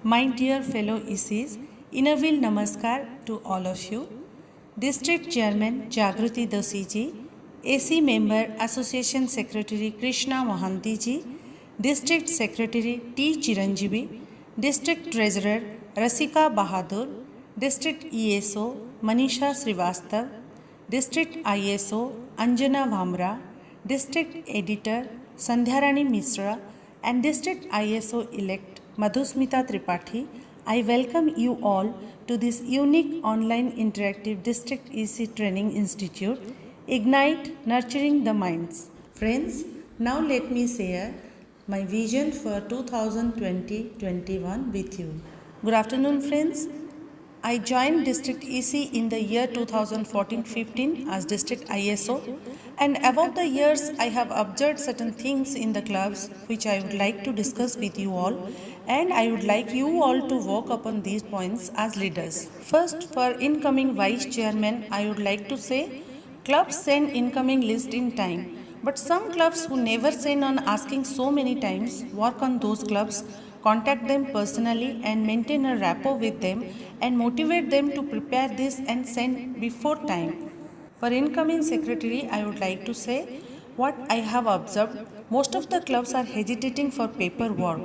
My dear fellow ECs, Inavil Namaskar to all of you. District Chairman Jagruti Dosi ji, AC Member Association Secretary Krishna Mohanty ji, District Secretary T. Chiranjeevi, District Treasurer Rasika Bahadur, District ESO Manisha Srivastav, District ISO Anjana Vamra, District Editor Sandhyarani Misra, and District ISO elect Madhusmita Tripathi, I welcome you all to this unique online interactive District EC Training Institute, Ignite Nurturing the Minds. Friends, now let me share my vision for 2020-21 with you. Good afternoon, friends. I joined District EC in the year 2014-15 as District ISO, and above the years I have observed certain things in the clubs which I would like to discuss with you all, and I would like you all to work upon these points as leaders. First, for incoming Vice Chairman, I would like to say clubs send incoming list in time, but some clubs who never send on asking so many times, work on those clubs, contact them personally and maintain a rapport with them and motivate them to prepare this and send before time. For incoming secretary, I would like to say what I have observed, most of the clubs are hesitating for paperwork.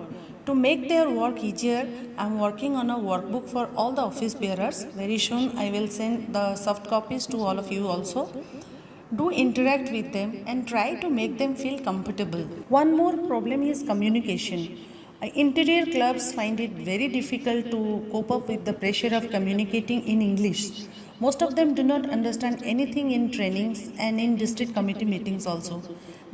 To make their work easier, I am working on a workbook for all the office bearers. Very soon I will send the soft copies to all of you also. Do interact with them and try to make them feel comfortable. One more problem is communication. Interior clubs find it very difficult to cope up with the pressure of communicating in English. Most of them do not understand anything in trainings and in district committee meetings also.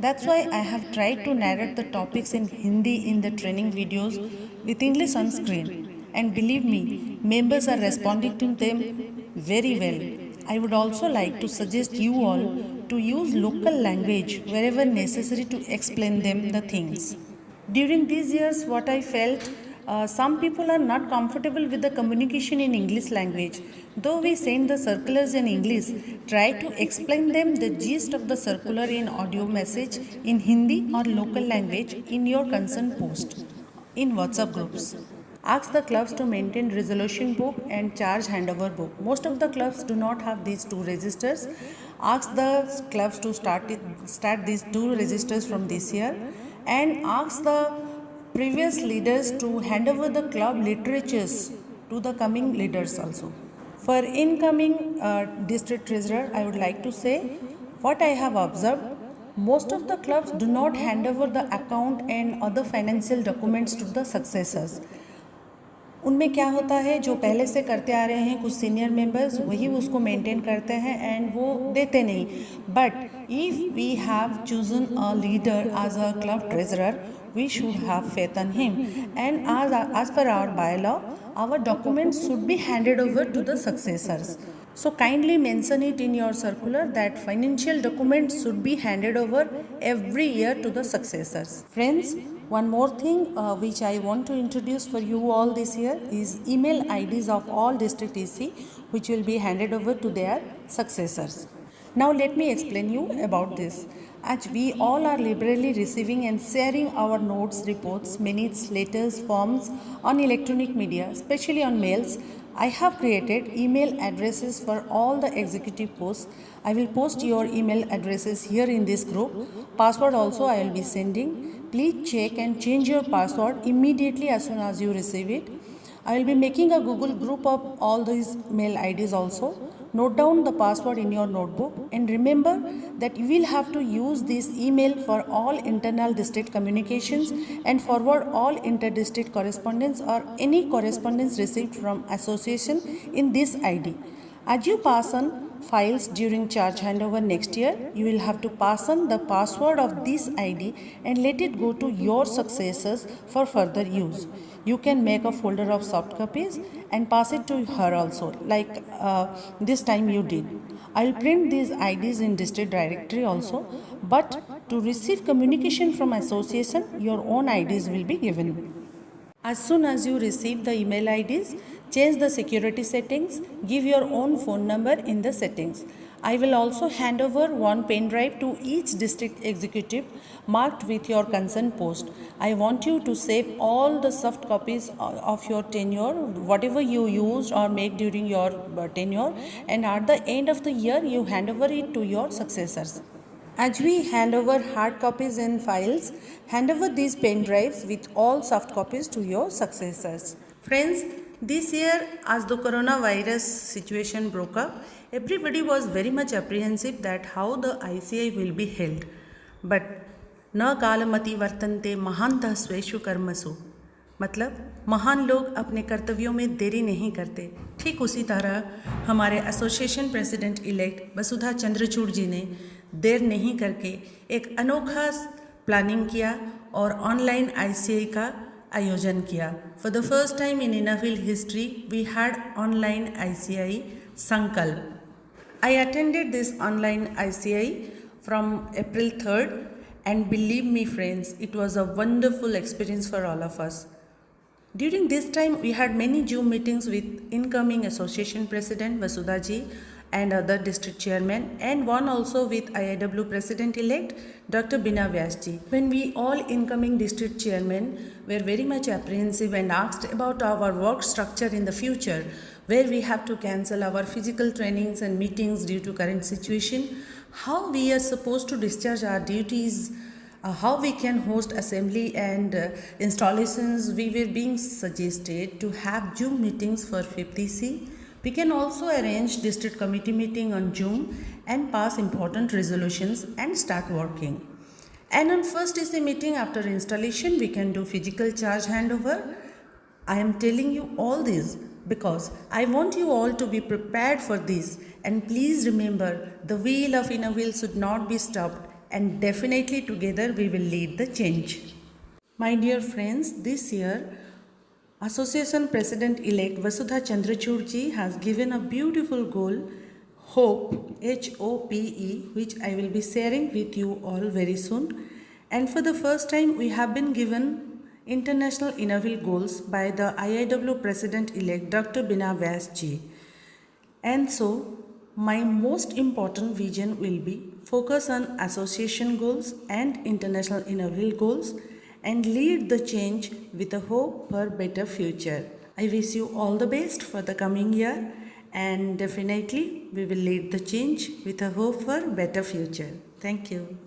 That's why I have tried to narrate the topics in Hindi in the training videos with English on screen. And believe me, members are responding to them very well. I would also like to suggest you all to use local language wherever necessary to explain them the things. During these years, what I felt, some people are not comfortable with the communication in English language. Though we send the circulars in English, try to explain them the gist of the circular in audio message in Hindi or local language in your concerned post in WhatsApp groups. Ask the clubs to maintain resolution book and charge handover book. Most of the clubs do not have these two registers. Ask the clubs to start these two registers from this year, and ask the previous leaders to hand over the club literatures to the coming leaders also. For incoming district treasurer, I would like to say what I have observed, most of the clubs do not hand over the account and other financial documents to the successors. उनमें क्या होता है, जो पहले से करते आ रहे हैं कुछ सीनियर मेंबर्स वही उसको मेंटेन करते हैं एंड वो देते नहीं. But if we have chosen a leader as a club treasurer, we should have faith in him, and as per our bylaw, our documents should be handed over to the successors. So kindly mention it in your circular that financial documents should be handed over every year to the successors. Friends, one more thing which I want to introduce for you all this year is email IDs of all district EC, which will be handed over to their successors. Now let me explain you about this. As we all are liberally receiving and sharing our notes, reports, minutes, letters, forms on electronic media, especially on mails, I have created email addresses for all the executive posts. I will post your email addresses here in this group. Password also I will be sending. Please check and change your password immediately as soon as you receive it. I will be making a Google group of all these mail IDs also. Note down the password in your notebook and remember that you will have to use this email for all internal district communications and forward all inter-district correspondence or any correspondence received from association in this ID. As you pass on files during charge handover next year, you will have to pass on the password of this ID and let it go to your successors for further use. You can make a folder of soft copies and pass it to her also, like this time you did. I will print these IDs in district directory also, but to receive communication from association, your own IDs will be given. As soon as you receive the email IDs, change the security settings, give your own phone number in the settings. I will also hand over one pen drive to each district executive marked with your consent post. I want you to save all the soft copies of your tenure, whatever you used or make during your tenure, and at the end of the year you hand over it to your successors. As we hand over hard copies and files, hand over these pen drives with all soft copies to your successors. Friends, this year as the coronavirus situation broke up, everybody was very much apprehensive that how the ICI will be held. But न कालमति वर्तन्ते महान्तः स्वेषु कर्मसु, मतलब महान लोग अपने कर्तव्यों में देरी नहीं करते। ठीक उसी तरह हमारे एसोसिएशन प्रेसिडेंट इलेक्ट वसुधा चंद्रचूड़ जी ने देर नहीं करके एक अनोखा प्लानिंग किया और ऑनलाइन ICI का आयोजन किया। For the first time in इनाविल history we had online ICI संकल्प. I attended this online ICI from April 3rd, and believe me friends, it was a wonderful experience for all of us. During this time, we had many Zoom meetings with incoming association president Vasudha ji and other district chairmen, and one also with IIW president-elect Dr. Bina Vyas ji. When we all incoming district chairmen were very much apprehensive and asked about our work structure in the future, where we have to cancel our physical trainings and meetings due to current situation, how we are supposed to discharge our duties, how we can host assembly and installations, we were being suggested to have Zoom meetings for 50C. We can also arrange district committee meeting on Zoom and pass important resolutions and start working. And on first DC meeting after installation, we can do physical charge handover. I am telling you all this because I want you all to be prepared for this, and please remember the wheel of Innoville should not be stopped, and definitely together we will lead the change. My dear friends, this year Association President-elect Vasudha Chandrachud ji has given a beautiful goal, HOPE, H-O-P-E, which I will be sharing with you all very soon. And for the first time, we have been given International Innoville Goals by the IIW President-elect Dr. Bina Vyas ji. And so, my most important vision will be focus on association goals and international Innoville goals and lead the change with a hope for better future. I wish you all the best for the coming year, and definitely we will lead the change with a hope for better future. Thank you.